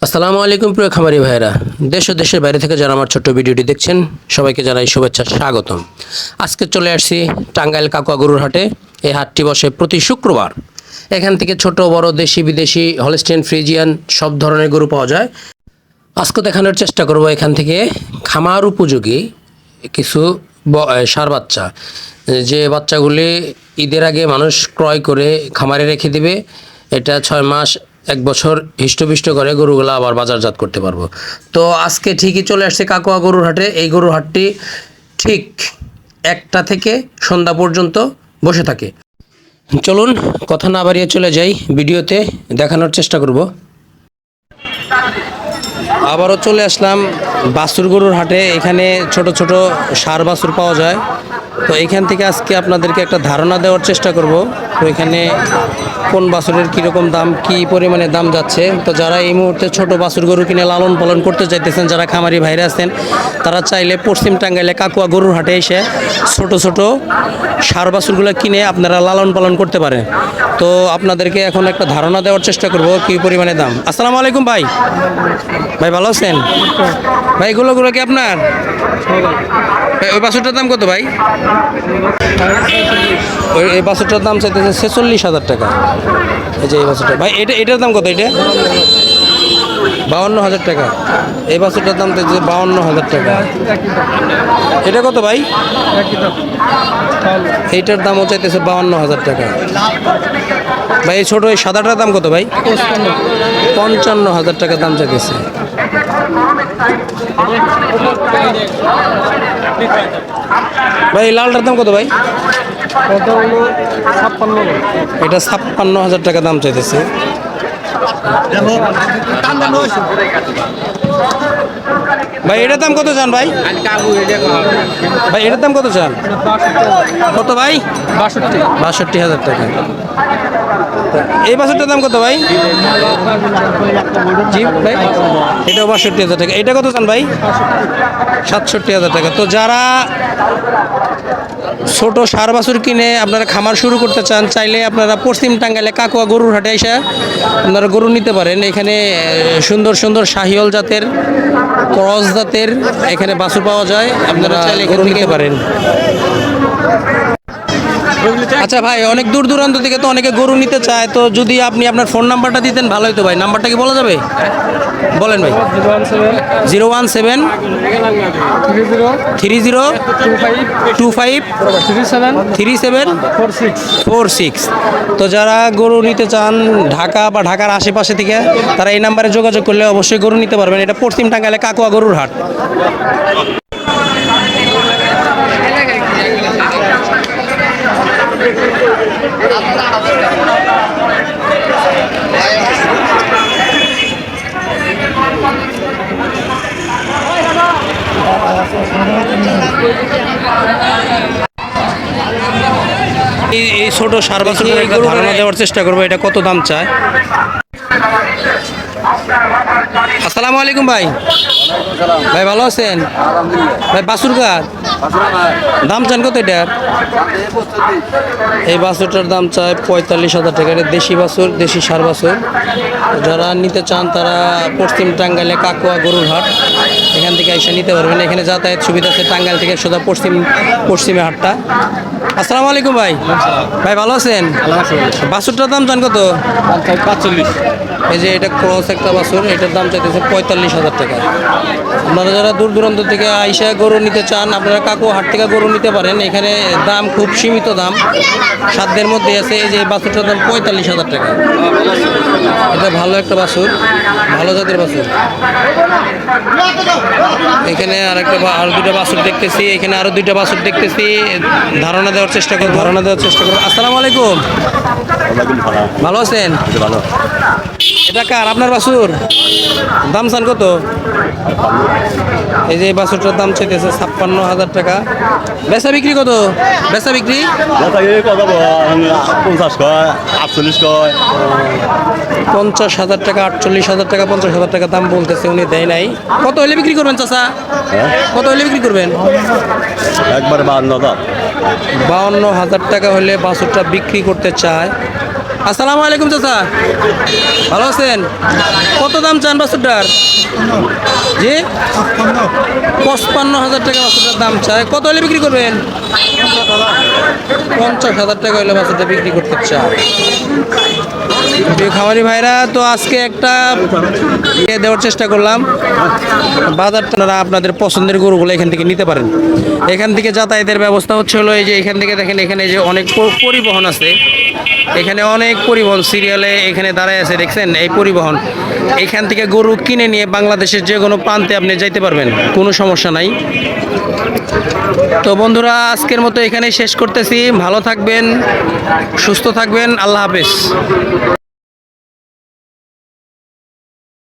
আসসালামু আলাইকুম প্রিয় খামারি ভাইরা, দেশ ও দেশের বাইরে থেকে যারা আমার ছোট্ট ভিডিওটি দেখছেন সবাইকে জানাই শুভেচ্ছা, স্বাগতম। আজকে চলে আসছি টাঙ্গাইল কাকুয়া গরুর হাটে। এই হাটটি বসে প্রতি শুক্রবার। এখান থেকে ছোট বড় দেশি বিদেশি হলস্টিয়ান ফ্রিজিয়ান সব ধরনের গরু পাওয়া যায়। আজকে দেখানোর চেষ্টা করব এখান থেকে খামার উপযোগী কিছু ষাঁড় বাচ্চা, যে বাচ্চাগুলি ঈদের আগে মানুষ ক্রয় করে খামারে রেখে দিবে। এটা 6 মাস 1 বছর হিষ্টপিষ্ট করে গরুগুলো আবার বাজারজাত করতে পারবো। তো আজকে ঠিকই চলে আসছে কাকুয়া গরুর হাটে। এই গরুর হাটটি ঠিক 1টা থেকে সন্ধ্যা পর্যন্ত বসে থাকে। চলুন কথা না বাড়িয়ে চলে যাই ভিডিওতে, দেখানোর চেষ্টা করব। আবারও চলে আসলাম বাছুর গরুর হাটে। এখানে ছোট ছোট ষাঁড় বাছুর পাওয়া যায়। তো এখান থেকে আজকে আপনাদেরকে একটা ধারণা দেওয়ার চেষ্টা করব। তো এখানে কোন বাছুরের কীরকম দাম, কী পরিমাণে দাম যাচ্ছে। তো যারা এই মুহূর্তে ছোট বাছুর গরু কিনে লালন পালন করতে চাইতেছেন, যারা খামারি ভাইরা আছেন, তারা চাইলে পশ্চিম টাঙ্গাইলে কাকুয়া গরুর হাটে এসে ছোট ছোট ষাঁড় বাছুরগুলো কিনে আপনারা লালন পালন করতে পারেন। তো আপনাদেরকে এখন একটা ধারণা দেওয়ার চেষ্টা করব কী পরিমাণে দাম। আসসালামু আলাইকুম ভাই। ভাই ভালো আছেন ভাই? এগুলো কি আপনার? ওই বাছুরটার দাম কত ভাই? এই বাছুরটার দাম চাইতেছে 46,000 টাকা। এই যে এই বাছুরটা ভাই, এটার দাম কত? এটা 52,000 টাকা। এই বাছুরটার দাম চাইতেছে 52,000 টাকা। এটা কত ভাই? এইটার দামও চাইতেছে 52,000 টাকা। ভাই এই ছোট এই সাদাটার দাম কত ভাই? 55,000 টাকা দাম চাইতেছে। ভাই এই লালটার দাম কত ভাই? এটা 56,000 টাকা দাম চাইতেছে। ভাই এটার দাম কত চান ভাই? ভাই এটার দাম কত চান? কত ভাই? 62,000 টাকা। এই বাছুরটার দাম কত ভাই? জি ভাই, এটাও 62,000 টাকা। এটা কত চান ভাই? 67,000 টাকা। তো যারা ছোট ষাঁড় বাছুর কিনে আপনারা খামার শুরু করতে চান, চাইলে আপনারা পশ্চিম টাঙ্গাইলে কাকুয়া গরুর হাটে এসে আপনারা গরু নিতে পারেন। এখানে সুন্দর সুন্দর শাহিওল জাতের, ক্রস জাতের এখানে বাছুর পাওয়া যায়। আপনারা চাইলে গরু নিতে পারেন। আচ্ছা ভাই, অনেক দূর দূরান্ত থেকে তো অনেকে গরু নিতে চায়, তো যদি আপনি আপনার ফোন নাম্বারটা দিতেন ভালো হতো ভাই। নাম্বারটা কি বলা যাবে? বলেন ভাই। 017 30 25 37 46। তো যারা গরু নিতে চান ঢাকা বা ঢাকার আশেপাশে থেকে, তারা এই নাম্বারে যোগাযোগ করলে অবশ্যই গরু নিতে পারবেন। এটা পশ্চিম টাঙ্গাইলে কাকুয়া গরুর হাট। এই ছোট ষাঁড় বাছুরের একটা ধারণা দেওয়ার চেষ্টা করবো, এটা কত দাম চায়। আসসালামু আলাইকুম ভাই। ভাই ভালো আছেন ভাই? বাছুর কার দাম চান কত এটার? এই বাছুরটার দাম চায় 45,000 টাকা। এটা দেশি বাছুর, দেশি ষাঁড় বাছুর। যারা নিতে চান তারা পশ্চিম টাঙ্গাইলে কাকুয়া গরুর হাট, এখান থেকে এসে নিতে পারবেন। এখানে যাতায়াত সুবিধা আছে টাঙ্গাইল থেকে সোজা পশ্চিমে হাটটা। আসসালামু আলাইকুম ভাই। ভাই ভালো আছেন? বাছুরটার দাম চান কত? 45। এই যে এটা ক্রস একটা বাছুর, এটার দাম চাইতেছে 45,000 টাকা। আপনারা যারা দূর দূরান্ত থেকে আইসা গরু নিতে চান, আপনারা কাকুয়া হাট থেকে গরু নিতে পারেন। এখানে দাম খুব সীমিত দাম, সাধ্যের মধ্যে আছে। এই যে বাছুরটার দাম 45,000 টাকা। এটা ভালো একটা বাছুর, ভালো জাতের বাছুর। এখানে আর দুটো বাছুর দেখতেছি, এখানে আরো 2টা বাছুর দেখতেছি। ধারণা দেওয়ার চেষ্টা করব। আসসালামু আলাইকুম। ভালো আছেন? ভালো। এটা কার? আপনার বাছুর? দাম চান কত? এই যে বাছুরটার দাম চাইতেছে 56,000 টাকা। বেচা বিক্রি কত? বেচা বিক্রি 50,000 টাকা, 48,000 টাকা, 50,000 টাকা দাম বলতেছে, উনি দেয় নাই। কত হলে বিক্রি করবেন চাচা? কত হলে বিক্রি করবেন? একবারে 52,000। 52,000 টাকা হলে বাছুরটা বিক্রি করতে চায়। আসসালামু আলাইকুম চাচা, ভালো আছেন? কত দাম চান বাছুরটার? জি, 55,000 টাকা বাছুরটার দাম চায়। কত হলে বিক্রি করবেন? 50,000 টাকা হলে বাছুরটা বিক্রি করতে চায়। প্রিয় খামারি ভাইরা, তো আজকে একটা দেওয়ার চেষ্টা করলাম। বাজারটা আপনারা আপনাদের পছন্দের গরুগুলো এখান থেকে নিতে পারেন। এখান থেকে যাতায়াতের ব্যবস্থা হচ্ছে হলো এই যে এখান থেকে দেখেন, এখানে যে অনেক পরিবহন আছে, এখানে অনেক পরিবহন সিরিয়ালে এখানে দাঁড়ায় আছে, দেখছেন এই পরিবহন। এখান থেকে গরু কিনে নিয়ে বাংলাদেশের যে কোনো প্রান্তে আপনি যাইতে পারবেন, কোনো সমস্যা নাই। তো বন্ধুরা, আজকের মতো এখানেই শেষ করতেছি। ভালো থাকবেন, সুস্থ থাকবেন, আল্লাহ হাফেজ।